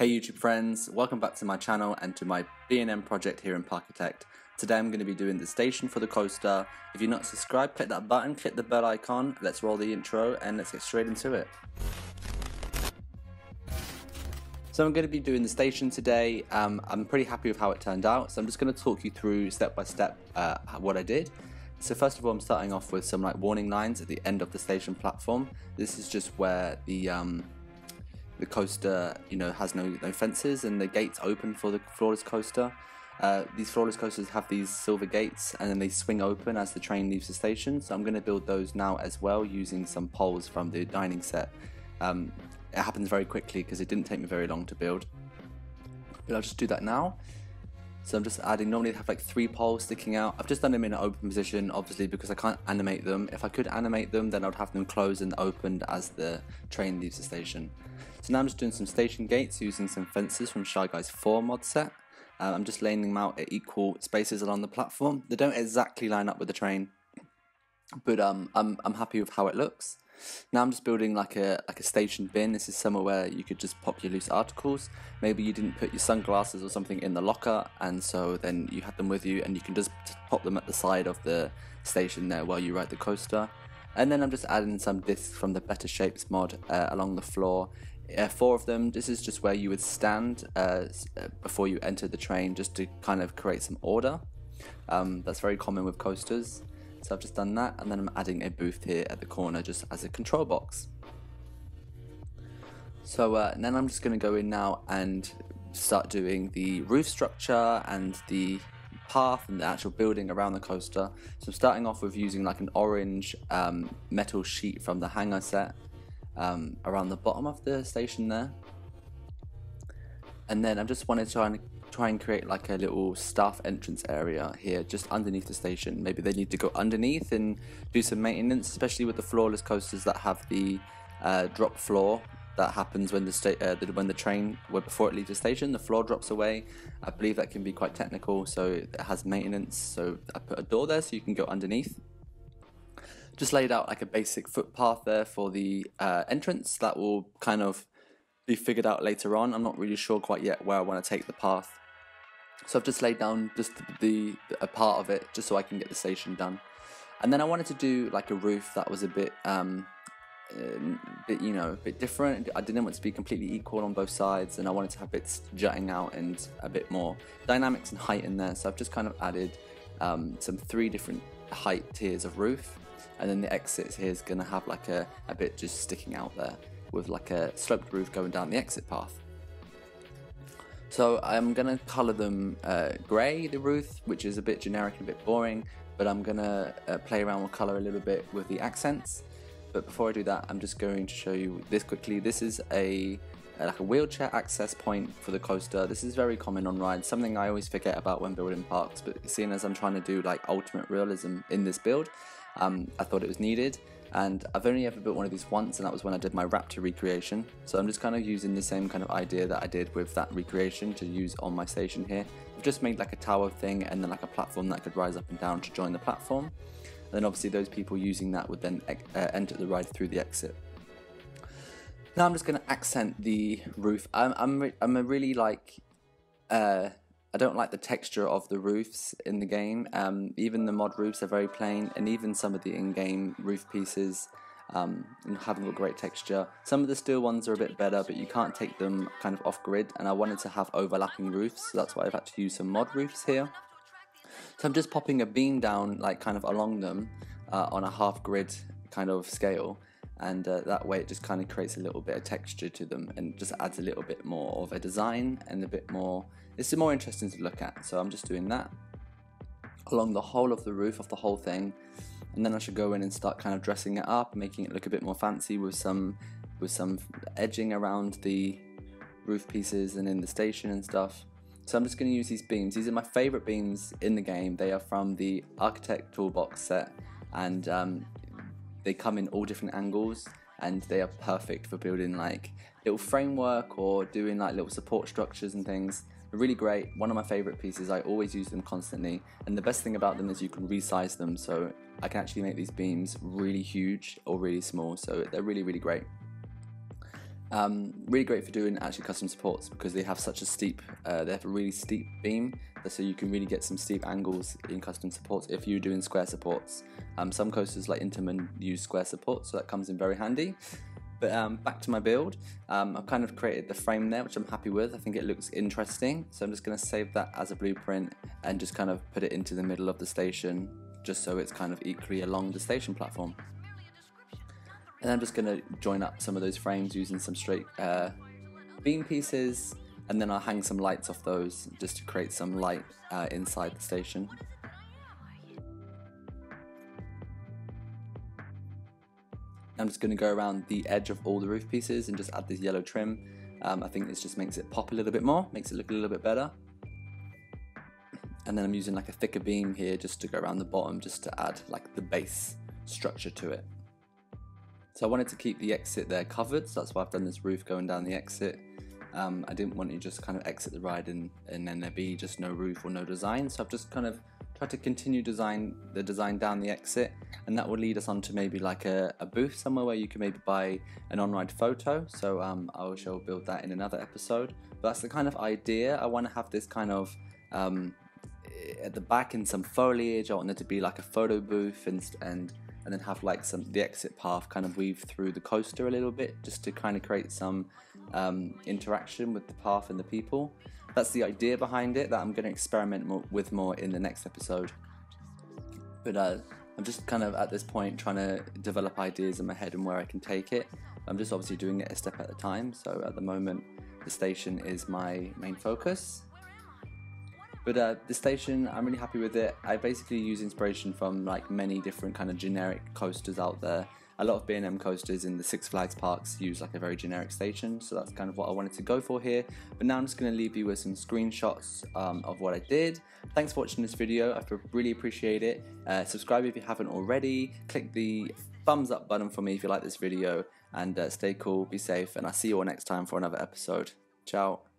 Hey YouTube friends, welcome back to my channel and to my B&M project here in Parkitect. Today I'm going to be doing the station for the coaster. If you're not subscribed, click that button, click the bell icon, let's roll the intro and let's get straight into it. So I'm going to be doing the station today. I'm pretty happy with how it turned out, so I'm just going to talk you through step by step what I did. So first of all, I'm starting off with some warning lines at the end of the station platform. This is just where the coaster, has no fences and the gates open for the floorless coaster. These floorless coasters have these silver gates and then they swing open as the train leaves the station. So I'm going to build those now as well using some poles from the dining set. It happens very quickly because it didn't take me very long to build. But I'll just do that now. So I'm just adding, normally they have 3 poles sticking out. I've just done them in an open position, obviously, because I can't animate them. If I could animate them, then I'd have them closed and opened as the train leaves the station. So now I'm just doing some station gates using some fences from Shy Guys 4 mod set. I'm just laying them out at equal spaces along the platform. They don't exactly line up with the train, but I'm happy with how it looks. Now I'm just building like a station bin. This is somewhere where you could just pop your loose articles. Maybe you didn't put your sunglasses or something in the locker, and so then you had them with you and you can just pop them at the side of the station there while you ride the coaster. And then I'm just adding some discs from the Better Shapes mod along the floor. 4 of them. This is just where you would stand before you enter the train, just to kind of create some order. That's very common with coasters. So I've just done that, and then I'm adding a booth here at the corner just as a control box. So then I'm just going to go in now and start doing the roof structure and the path and the actual building around the coaster. So I'm starting off with using an orange metal sheet from the hangar set around the bottom of the station there. And then I just wanted to try and create a little staff entrance area here just underneath the station. Maybe they need to go underneath and do some maintenance, especially with the floorless coasters that have the drop floor that happens when the train, before it leaves the station, the floor drops away. I believe that can be quite technical, so it has maintenance. So I put a door there so you can go underneath. Just laid out a basic footpath there for the entrance that will kind of be figured out later on. I'm not really sure quite yet where I want to take the path. So I've just laid down just a part of it just so I can get the station done. And then I wanted to do a roof that was a bit different. I didn't want it to be completely equal on both sides, and I wanted to have bits jutting out and a bit more dynamics and height in there. So I've just kind of added some 3 different height tiers of roof, and then the exit here is going to have a bit just sticking out there with a sloped roof going down the exit path. So I'm going to colour them grey, the roof, which is a bit generic and a bit boring, but I'm going to play around with colour a little bit with the accents. But before I do that, I'm just going to show you this quickly. This is a wheelchair access point for the coaster. This is very common on rides, something I always forget about when building parks, but seeing as I'm trying to do ultimate realism in this build, I thought it was needed. And I've only ever built one of these once, and that was when I did my Raptor recreation. So I'm just kind of using the same kind of idea that I did with that recreation to use on my station here. I've just made a tower thing and then a platform that could rise up and down to join the platform. And then obviously those people using that would then enter the ride through the exit. Now I'm just going to accent the roof. I don't like the texture of the roofs in the game. Even the mod roofs are very plain, and even some of the in-game roof pieces haven't got great texture. Some of the steel ones are a bit better, but you can't take them kind of off-grid, and I wanted to have overlapping roofs, so that's why I've had to use some mod roofs here. So I'm just popping a beam down kind of along them on a half-grid kind of scale, and that way it just kind of creates a little bit of texture to them and just adds a little bit more of a design and a bit more, it's more interesting to look at. So I'm just doing that along the whole of the roof of the whole thing, and then I should go in and start kind of dressing it up, making it look a bit more fancy with some edging around the roof pieces and in the station and stuff. So I'm just going to use these beams. These are my favourite beams in the game. They are from the Parkitect toolbox set, and they come in all different angles, and they are perfect for building little framework or doing little support structures and things. They're really great. One of my favourite pieces. I always use them constantly, and the best thing about them is you can resize them, so I can actually make these beams really huge or really small, so they're really, really great. Really great for doing actually custom supports because they have such a steep, they have a really steep beam, so you can really get some steep angles in custom supports if you're doing square supports. Some coasters like Intamin use square supports, so that comes in very handy. But back to my build, I've kind of created the frame there, which I'm happy with. I think it looks interesting, so I'm just going to save that as a blueprint and just kind of put it into the middle of the station, just so it's kind of equally along the station platform. And I'm just going to join up some of those frames using some straight beam pieces, and then I'll hang some lights off those just to create some light inside the station. I'm just going to go around the edge of all the roof pieces and just add this yellow trim. I think this just makes it pop a little bit more, makes it look a little bit better. And then I'm using like a thicker beam here just to go around the bottom, just to add like the base structure to it. So I wanted to keep the exit there covered, so that's why I've done this roof going down the exit. I didn't want you to just kind of exit the ride and then there be just no roof or no design, so I've just kind of tried to continue the design down the exit, and that will lead us on to maybe like a booth somewhere where you can maybe buy an on-ride photo. So I shall build that in another episode, but that's the kind of idea. I want to have this kind of at the back in some foliage. I want there to be like a photo booth and then have like the exit path kind of weave through the coaster a little bit, just to kind of create some interaction with the path and the people. That's the idea behind it, that I'm going to experiment with more in the next episode. But I'm just kind of at this point trying to develop ideas in my head and where I can take it. I'm just obviously doing it a step at a time, so at the moment the station is my main focus. But the station, I'm really happy with it. I basically use inspiration from like many different kind of generic coasters out there. A lot of B&M coasters in the Six Flags parks use like a very generic station, so that's kind of what I wanted to go for here. But now I'm just going to leave you with some screenshots of what I did. Thanks for watching this video, I really appreciate it. Subscribe if you haven't already, click the thumbs up button for me if you like this video, and stay cool, be safe, and I'll see you all next time for another episode. Ciao.